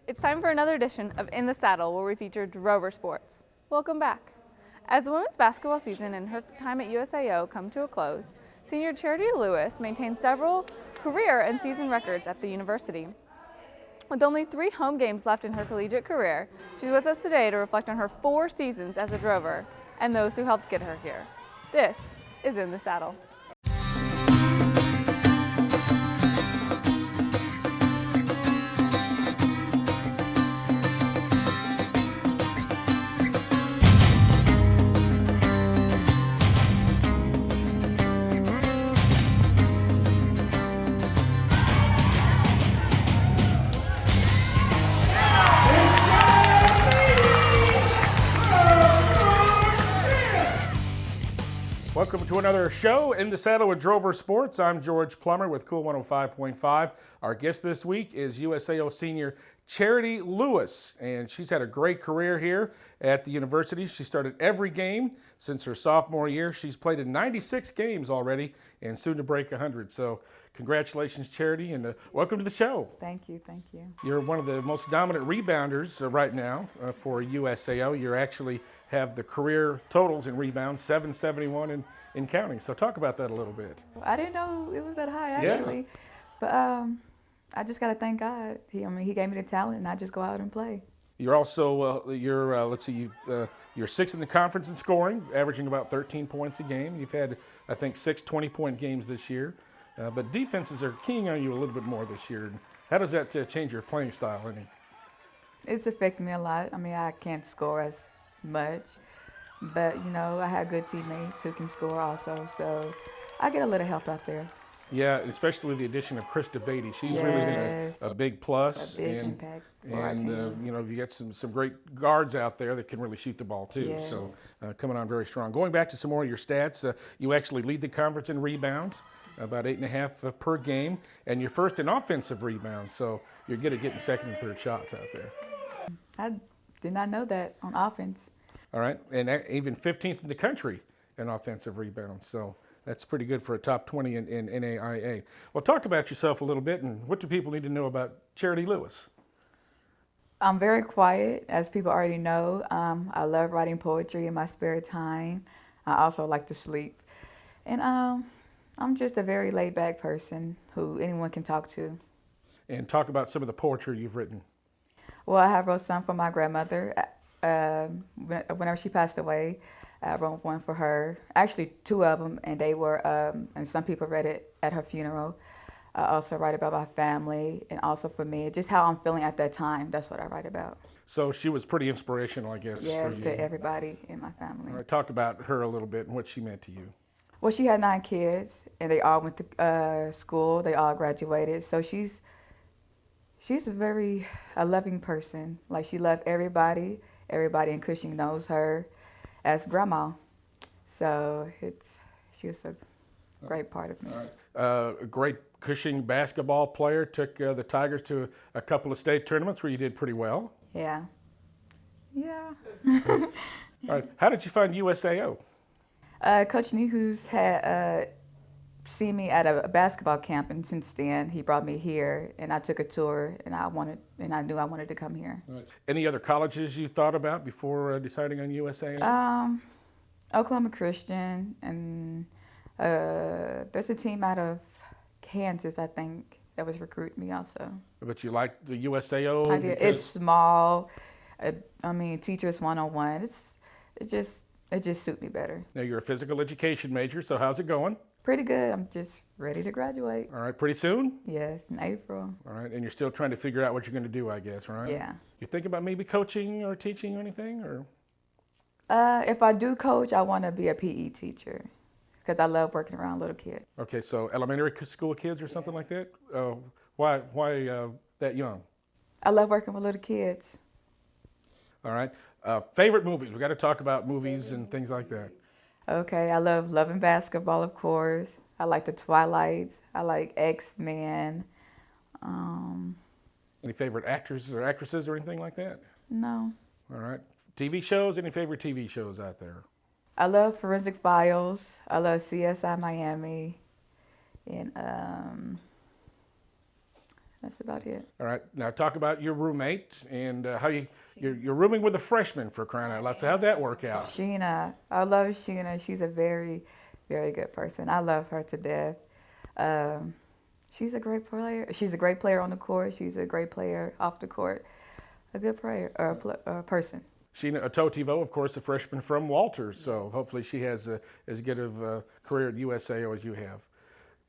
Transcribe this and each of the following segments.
It's time for another edition of In the Saddle, where we feature drover sports. Welcome back. As the women's basketball season and her time at USAO come to a close, Senior Charitie Lewis maintains several career and season records at the university. With only 3 home games left in her collegiate career, she's with us today to reflect on her 4 seasons as a drover and those who helped get her here. This is In the Saddle. Welcome to another show, In the Saddle with Drover Sports. I'm George Plummer with Cool 105.5. Our guest this week is USAO Senior Charitie Lewis, and she's had a great career here at the university. She started every game since her sophomore year. She's played in 96 games already and soon to break 100. So congratulations, Charitie, and welcome to the show. Thank you, thank you. You're one of the most dominant rebounders right now for USAO. You actually have the career totals in rebounds, 771 in counting. So talk about that a little bit. I didn't know it was that high, actually. Yeah. But I just got to thank God. He gave me the talent, and I just go out and play. You're also, you're 6th in the conference in scoring, averaging about 13 points a game. You've had, I think, 6 20-point games this year. But defenses are keying on you a little bit more this year. How does that change your playing style? It's affected me a lot. I can't score as much, but I have good teammates who can score also, so I get a little help out there. Yeah, especially with the addition of Krista Beatty. She's really been a big plus. A big impact for our team. You get some great guards out there that can really shoot the ball too. Yes. So coming on very strong. Going back to some more of your stats, you actually lead the conference in rebounds, about 8.5 per game, and you're first in offensive rebounds. So you're good at getting second and third shots out there. I did not know that on offense. All right, and even 15th in the country in offensive rebounds. So that's pretty good for a top 20 in NAIA. Well, talk about yourself a little bit, and what do people need to know about Charitie Lewis? I'm very quiet, as people already know. I love writing poetry in my spare time. I also like to sleep. And I'm just a very laid-back person who anyone can talk to. And talk about some of the poetry you've written. Well, I have wrote some for my grandmother. Whenever she passed away, I wrote one for her. Actually, 2 of them, and they were, and some people read it at her funeral. I also write about my family and also for me, just how I'm feeling at that time. That's what I write about. So she was pretty inspirational, I guess, yes, for you. to everybody in my family. All right, talk about her a little bit and what she meant to you. Well, she had 9 kids, and they all went to school. They all graduated. So she's a loving person. Like, she loved everybody. Everybody in Cushing knows her as grandma. So she was a great part of me. All right. A great Cushing basketball player, took the Tigers to a couple of state tournaments where you did pretty well. Yeah. All right. How did you find USAO? Coach Niehues had seen me at a basketball camp, and since then he brought me here, and I took a tour, and I knew I wanted to come here. Right. Any other colleges you thought about before deciding on USAO? Oklahoma Christian, and there's a team out of Kansas, I think, that was recruiting me also. But you liked the USAO? I did. It's small. Teachers one-on-one. It just suits me better. Now, you're a physical education major, so how's it going? Pretty good. I'm just ready to graduate. All right, pretty soon? Yes, in April. All right, and you're still trying to figure out what you're going to do, I guess, right? Yeah. You think about maybe coaching or teaching or anything, or? If I do coach, I want to be a PE teacher because I love working around little kids. Okay, so elementary school kids or something like that? Why that young? I love working with little kids. All right. Favorite movies? We got to talk about movies and things like that. Okay, I love Love and Basketball, of course. I like the Twilights. I like X-Men. Any favorite actors or actresses or anything like that? No. All right. TV shows? Any favorite TV shows out there? I love Forensic Files. I love CSI Miami. And That's about it. All right, now talk about your roommate and how you're rooming with a freshman, for crying out loud. So how'd that work out? Sheena, I love Sheena. She's a very, very good person. I love her to death. She's a great player. She's a great player on the court. She's a great player off the court. A good player, person. Sheena Atotivo, of course, a freshman from Walters, so hopefully she has as good of a career at USAO as you have.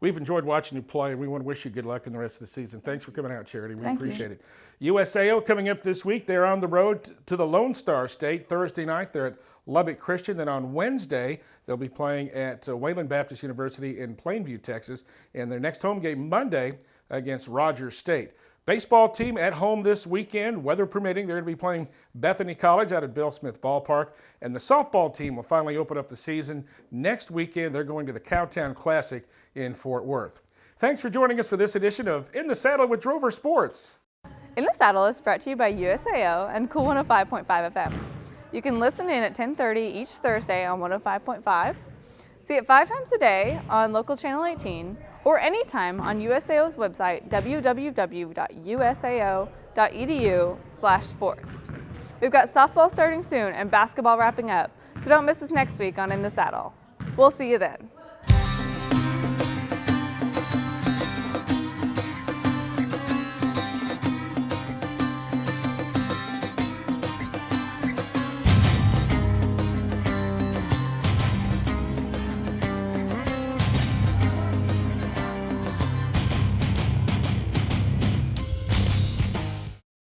We've enjoyed watching you play, and we want to wish you good luck in the rest of the season. Thanks for coming out, Charity. We appreciate it. USAO coming up this week. They're on the road to the Lone Star State Thursday night. They're at Lubbock Christian. Then on Wednesday, they'll be playing at Wayland Baptist University in Plainview, Texas. And their next home game Monday against Rogers State. Baseball team at home this weekend, weather permitting. They're going to be playing Bethany College out at Bill Smith Ballpark. And the softball team will finally open up the season next weekend. They're going to the Cowtown Classic in Fort Worth. Thanks for joining us for this edition of In the Saddle with Drover Sports. In the Saddle is brought to you by USAO and Cool 105.5 FM. You can listen in at 10:30 each Thursday on 105.5, see it 5 times a day on local channel 18, or anytime on USAO's website, www.usao.edu/sports. We've got softball starting soon and basketball wrapping up, so don't miss us next week on In the Saddle. We'll see you then.